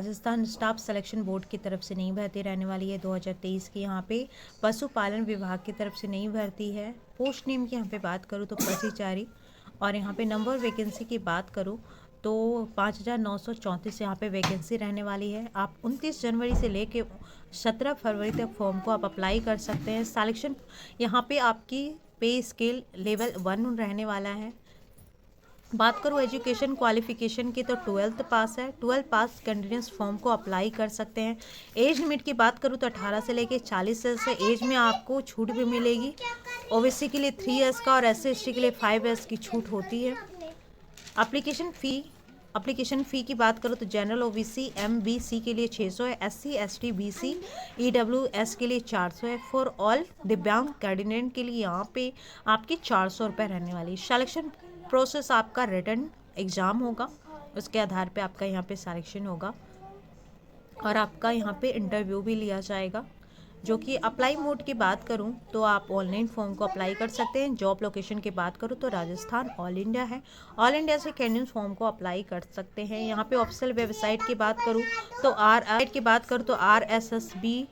Rajasthan staff selection board की तरफ से नई भर्ती रहने वाली है 2023 की। यहाँ पे पशुपालन विभाग की तरफ से नई भर्ती है। पोस्ट नेम की यहाँ पे बात करूँ तो पसीचारी, और यहाँ पे नंबर वैकेंसी की बात करूँ तो 5,934 यहाँ पे वैकेंसी रहने वाली है। आप 29 जनवरी से लेके 17 फरवरी तक फॉर्म को आप अप्लाई कर सकते हैं। सिलेक्शन यहाँ पे आपकी पे स्केल लेवल 1 रहने वाला है। बात करूँ एजुकेशन क्वालिफिकेशन की तो 12th पास है। 12th पास कैंडिडेट्स फॉर्म को अप्लाई कर सकते हैं। एज लिमिट की बात करूँ तो 18 से लेके 40 से एज में आपको छूट भी मिलेगी। ओबीसी के लिए 3 ईयर्स का और SC/ST के लिए 5 ईयर्स की छूट होती है। एप्लीकेशन फ़ी की बात करूँ तो जनरल OBC MBC के लिए 600 है, SC/ST BC EWS के लिए 400 है। फॉर ऑल दिव्यांग कैंडिडेट के लिए यहाँ पे आपकी 400 रुपये रहने वाली है। सिलेक्शन प्रोसेस आपका रिटन एग्ज़ाम होगा, उसके आधार पे आपका यहाँ पे सिलेक्शन होगा और आपका यहाँ पे इंटरव्यू भी लिया जाएगा। जो कि अप्लाई मोड की बात करूँ तो आप ऑनलाइन फॉर्म को अप्लाई कर सकते हैं। जॉब लोकेशन की बात करूँ तो राजस्थान ऑल इंडिया है। ऑल इंडिया से कैंडिडेट फॉर्म को अप्लाई कर सकते हैं। यहाँ पे ऑफिशियल वेबसाइट की बात करूँ तो RSSB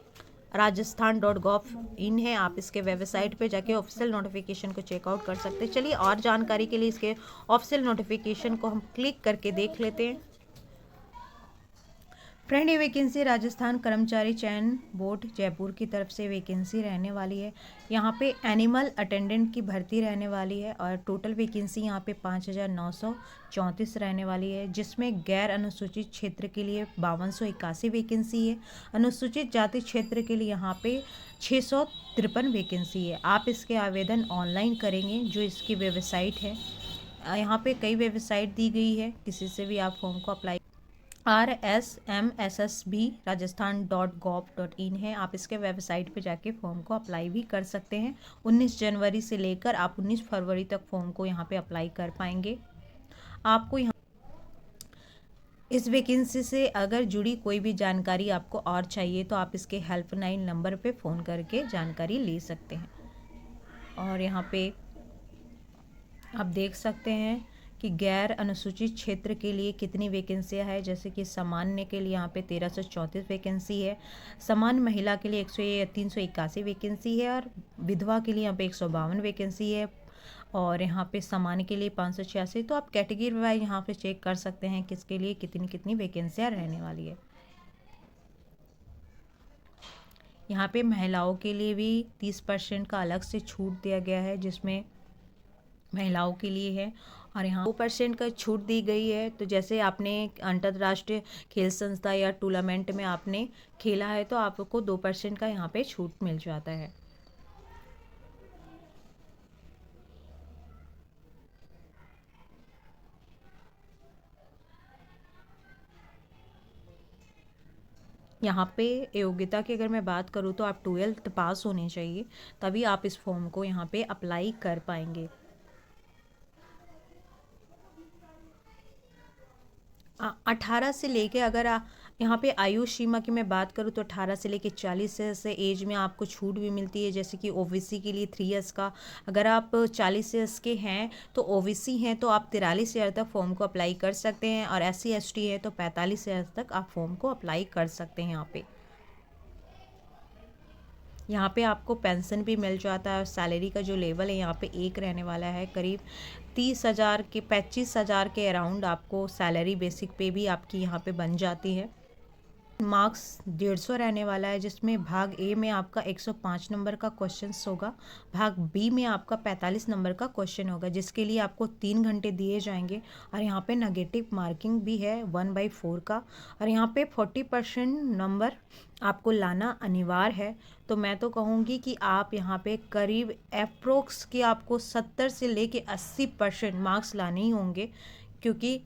rajasthan.gov.in है। आप इसके वेबसाइट पे जाके ऑफिशियल नोटिफिकेशन को चेकआउट कर सकते हैं। चलिए और जानकारी के लिए इसके ऑफिशियल नोटिफिकेशन को हम क्लिक करके देख लेते हैं। फ्रेंड, ये वैकेंसी राजस्थान कर्मचारी चयन बोर्ड जयपुर की तरफ से वैकेंसी रहने वाली है। यहाँ पे एनिमल अटेंडेंट की भर्ती रहने वाली है और टोटल वैकेंसी यहाँ पे 5,934 रहने वाली है, जिसमें गैर अनुसूचित क्षेत्र के लिए 5281 वैकेंसी है। अनुसूचित जाति क्षेत्र के लिए यहाँ पे 653 वैकेंसी है। आप इसके आवेदन ऑनलाइन करेंगे, जो इसकी वेबसाइट है। यहाँ पे कई वेबसाइट दी गई है, किसी से भी आप फॉर्म को अप्लाई RSMSSB rajasthan.gov.in है। आप इसके वेबसाइट पे जाके फॉर्म को अप्लाई भी कर सकते हैं। 19 जनवरी से लेकर आप 19 फरवरी तक फॉर्म को यहाँ पे अप्लाई कर पाएंगे। आपको यहाँ इस वैकेंसी से अगर जुड़ी कोई भी जानकारी आपको और चाहिए तो आप इसके हेल्पलाइन नंबर पे फ़ोन करके जानकारी ले सकते हैं। और यहाँ पे आप देख सकते हैं कि गैर अनुसूचित क्षेत्र के लिए कितनी वैकेंसियाँ है। जैसे कि सामान्य के लिए यहाँ पे 1334 वैकेंसी है, सामान्य महिला के लिए 381 वैकेंसी है और विधवा के लिए यहाँ पे 152 वैकेंसी है और यहाँ पे सामान्य के लिए 586। तो आप कैटेगरी वाइज यहाँ पे चेक कर सकते हैं किसके लिए कितनी कितनी वैकेंसियाँ रहने वाली है। यहाँ पे महिलाओं के लिए भी 30% का अलग से छूट दिया गया है, जिसमें महिलाओं के लिए है और यहाँ 2% का छूट दी गई है। तो जैसे आपने अंतर्राष्ट्रीय खेल संस्था या टूर्नामेंट में आपने खेला है तो आपको 2% का यहाँ पे छूट मिल जाता है। यहाँ पे योग्यता की अगर मैं बात करूँ तो आप 12th पास होने चाहिए, तभी आप इस फॉर्म को यहाँ पे अप्लाई कर पाएंगे। 18 से लेके अगर यहाँ पे आयु सीमा की मैं बात करूँ तो 18 से लेके 40 से एज में आपको छूट भी मिलती है। जैसे कि OBC के लिए 3 ईयर्स का, अगर आप 40 ईयर्स के हैं तो OBC हैं तो आप 43 ईयर तक फॉर्म को अप्लाई कर सकते हैं और SC/ST है तो 45 ईयर तक आप फॉर्म को अप्लाई कर सकते हैं। यहाँ पे आपको पेंशन भी मिल जाता है और सैलरी का जो लेवल है यहाँ पे एक रहने वाला है। करीब 25,000 के अराउंड आपको सैलरी बेसिक पे भी आपकी यहाँ पे बन जाती है। मार्क्स 150 रहने वाला है, जिसमें भाग ए में आपका 105 नंबर का क्वेश्चन होगा, भाग बी में आपका 45 नंबर का क्वेश्चन होगा, जिसके लिए आपको 3 घंटे दिए जाएंगे। और यहाँ पे नेगेटिव मार्किंग भी है 1/4 का और यहाँ पे 40% नंबर आपको लाना अनिवार्य है। तो मैं तो कहूँगी कि आप यहाँ पे करीब अप्रोक्स कि आपको 70 से लेके 80% मार्क्स लाने ही होंगे, क्योंकि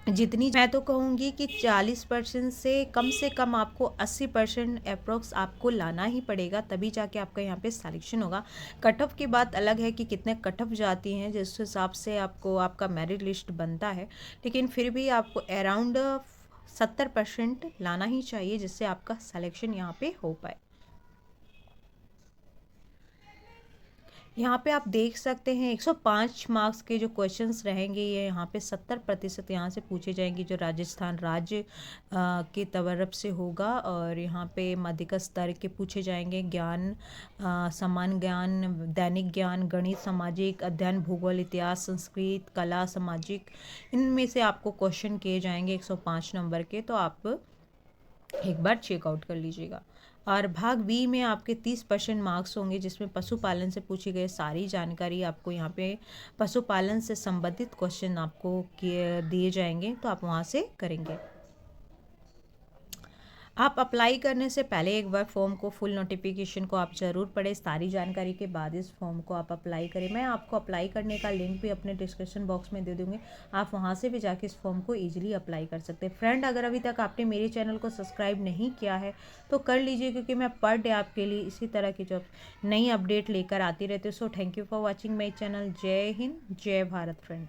जितनी मैं तो कहूँगी कि 40% से कम आपको 80% अप्रोक्स आपको लाना ही पड़ेगा, तभी जाके आपका यहाँ पे सिलेक्शन होगा। कट ऑफ की बात अलग है कि कितने कट ऑफ जाती हैं, जिस हिसाब से आपको आपका मेरिट लिस्ट बनता है, लेकिन फिर भी आपको अराउंड 70% लाना ही चाहिए, जिससे आपका सिलेक्शन यहाँ पे हो पाए। यहाँ पे आप देख सकते हैं 105 मार्क्स के जो क्वेश्चंस रहेंगे, ये यहाँ पे 70% यहाँ से पूछे जाएंगे जो राजस्थान राज्य की तरफ से होगा। और यहाँ पे माध्यमिक स्तर के पूछे जाएंगे, ज्ञान, सामान्य ज्ञान, दैनिक ज्ञान, गणित, सामाजिक अध्ययन, भूगोल, इतिहास, संस्कृत, कला, सामाजिक, इनमें से आपको क्वेश्चन किए जाएंगे 105 नंबर के। तो आप एक बार चेकआउट कर लीजिएगा। और भाग बी में आपके 30% मार्क्स होंगे, जिसमें पशुपालन से पूछी गई सारी जानकारी आपको यहाँ पे पशुपालन से संबंधित क्वेश्चन आपको दिए जाएंगे, तो आप वहाँ से करेंगे। आप अप्लाई करने से पहले एक बार फॉर्म को, फुल नोटिफिकेशन को आप ज़रूर पढ़ें। सारी जानकारी के बाद इस फॉर्म को आप अप्लाई करें। मैं आपको अप्लाई करने का लिंक भी अपने डिस्क्रिप्शन बॉक्स में दे दूँगी, आप वहां से भी जाके इस फॉर्म को ईजिली अप्लाई कर सकते हैं। फ्रेंड, अगर अभी तक आपने मेरे चैनल को सब्सक्राइब नहीं किया है तो कर लीजिए, क्योंकि मैं पर डे आपके लिए इसी तरह की जो नई अपडेट लेकर आती रहती हूँ। So thank you for watching my channel. जय हिंद, जय भारत फ्रेंड।